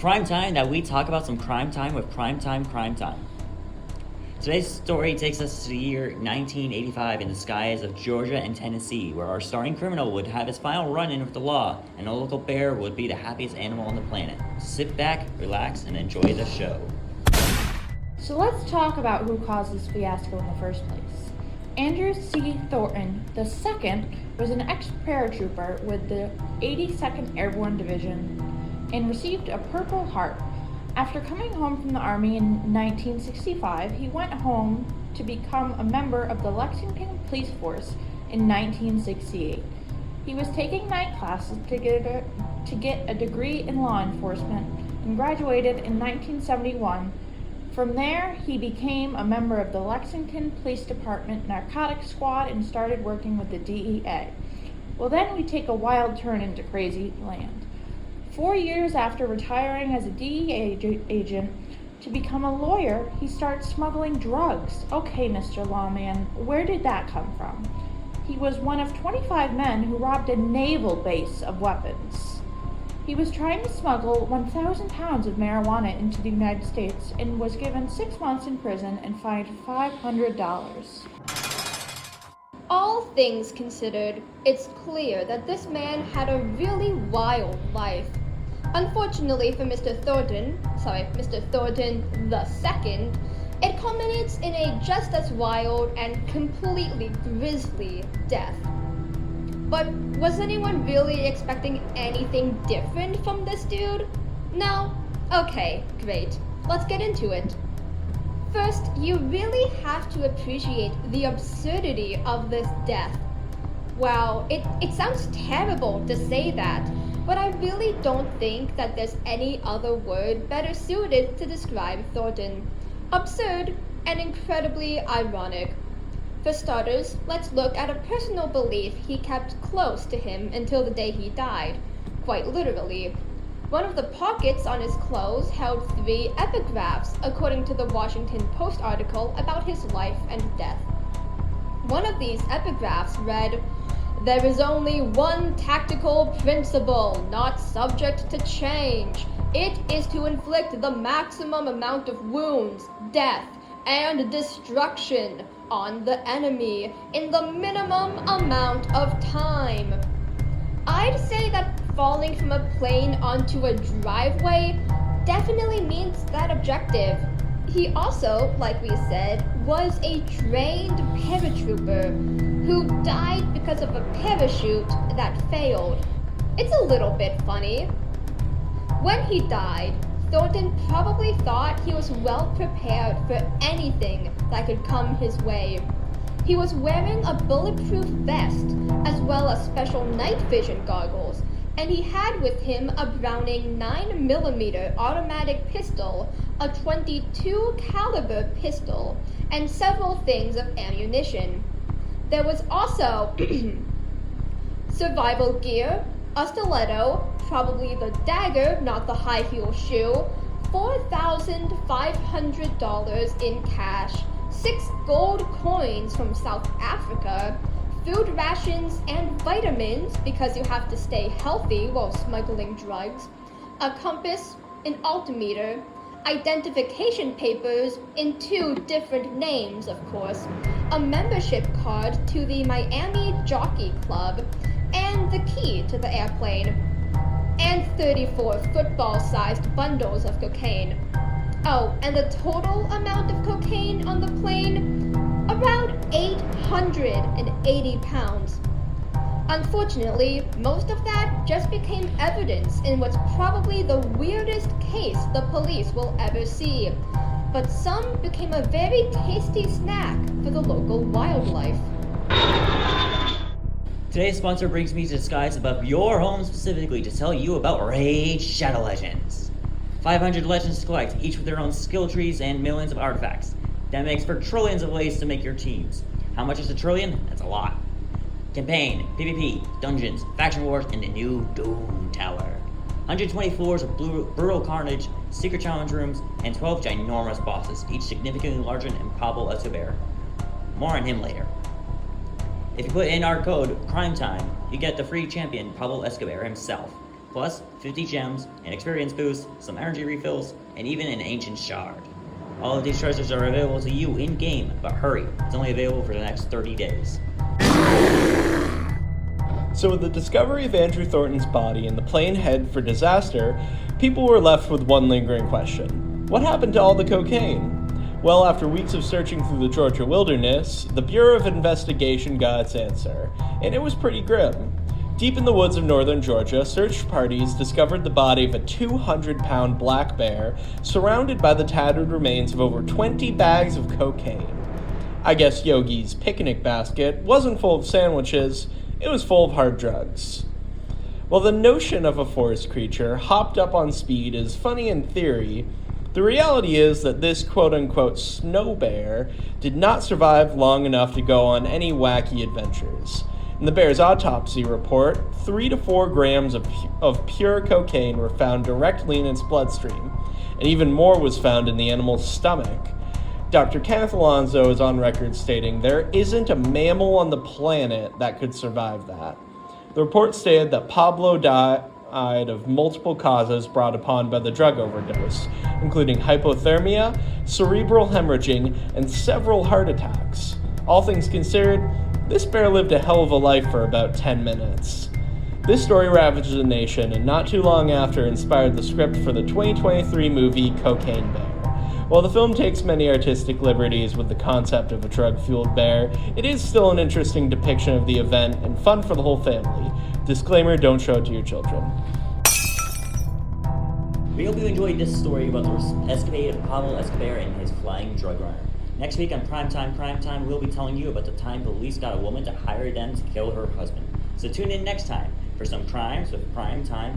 Crime time that we talk about some crime time with Crime Time. Today's story takes us to the year 1985 in the skies of Georgia and Tennessee, where our starring criminal would have his final run-in with the law, and a local bear would be the happiest animal on the planet. Sit back, relax, and enjoy the show. So let's talk about who caused this fiasco in the first place. Andrew C. Thornton II was an ex-paratrooper with the 82nd Airborne Division and received a Purple Heart. After coming home from the Army in 1965, he went home to become a member of the Lexington Police Force in 1968. He was taking night classes to get a degree in law enforcement and graduated in 1971. From there, he became a member of the Lexington Police Department Narcotics Squad and started working with the DEA. Well, then we take a wild turn into crazy land. 4 years after retiring as a DEA agent to become a lawyer, he starts smuggling drugs. Okay, Mr. Lawman, where did that come from? He was one of 25 men who robbed a naval base of weapons. He was trying to smuggle 1,000 pounds of marijuana into the United States and was given 6 months in prison and fined $500. All things considered, it's clear that this man had a really wild life. Unfortunately for Mr. Thornton II, it culminates in a just as wild and completely grisly death. But was anyone really expecting anything different from this dude? No? Okay, great. Let's get into it. First, you really have to appreciate the absurdity of this death. Wow, it sounds terrible to say that, but I really don't think that there's any other word better suited to describe Thornton. Absurd and incredibly ironic. For starters, let's look at a personal belief he kept close to him until the day he died, quite literally. One of the pockets on his clothes held 3 epigraphs, according to the Washington Post article about his life and death. One of these epigraphs read, "There is only one tactical principle, not subject to change. It is to inflict the maximum amount of wounds, death, and destruction on the enemy in the minimum amount of time." I'd say that falling from a plane onto a driveway definitely meets that objective. He also, like we said, was a trained paratrooper who died because of a parachute that failed. It's a little bit funny. When he died, Thornton probably thought he was well prepared for anything that could come his way. He was wearing a bulletproof vest as well as special night vision goggles, and he had with him a Browning 9mm automatic pistol, a .22 caliber pistol, and several things of ammunition. There was also survival gear, a stiletto, probably the dagger, not the high heel shoe, $4,500 in cash, 6 gold coins from South Africa, food rations and vitamins because you have to stay healthy while smuggling drugs, a compass, an altimeter, identification papers in 2 different names, of course, a membership card to the Miami Jockey Club, and the key to the airplane, and 34 football-sized bundles of cocaine. Oh, and the total amount of cocaine on the plane? Around 880 pounds. Unfortunately, most of that just became evidence in what's probably the weirdest case the police will ever see. But some became a very tasty snack for the local wildlife. Today's sponsor brings me to the skies above your home specifically to tell you about Raid Shadow Legends. 500 legends to collect, each with their own skill trees and millions of artifacts. That makes for trillions of ways to make your teams. How much is a trillion? That's a lot. Campaign, PvP, dungeons, faction wars, and the new Doom Tower. 120 floors of brutal carnage, secret challenge rooms, and 12 ginormous bosses, each significantly larger than Pablo Escobar. More on him later. If you put in our code, CRIMETIME, you get the free champion Pablo Escobar himself. plus 50 gems, an experience boost, some energy refills, and even an ancient shard. All of these treasures are available to you in-game, but hurry, it's only available for the next 30 days. So with the discovery of Andrew Thornton's body and the plane head for disaster, people were left with one lingering question. What happened to all the cocaine? Well, after weeks of searching through the Georgia wilderness, the Bureau of Investigation got its answer, and it was pretty grim. Deep in the woods of northern Georgia, search parties discovered the body of a 200-pound black bear surrounded by the tattered remains of over 20 bags of cocaine. I guess Yogi's picnic basket wasn't full of sandwiches, it was full of hard drugs. While the notion of a forest creature hopped up on speed is funny in theory, the reality is that this quote-unquote snow bear did not survive long enough to go on any wacky adventures. In the bear's autopsy report, 3 to 4 grams of pure cocaine were found directly in its bloodstream, and even more was found in the animal's stomach. Dr. Kenneth Alonso is on record stating there isn't a mammal on the planet that could survive that. The report stated that Pablo died of multiple causes brought upon by the drug overdose, including hypothermia, cerebral hemorrhaging, and several heart attacks. All things considered, this bear lived a hell of a life for about 10 minutes. This story ravaged the nation, and not too long after inspired the script for the 2023 movie Cocaine Bear. While the film takes many artistic liberties with the concept of a drug-fueled bear, it is still an interesting depiction of the event and fun for the whole family. Disclaimer, don't show it to your children. We hope you enjoyed this story about the escapade of Pablo Escobar and his flying drug runner. Next week on Primetime, we'll be telling you about the time police got a woman to hire them to kill her husband. So tune in next time for some crimes with Primetime.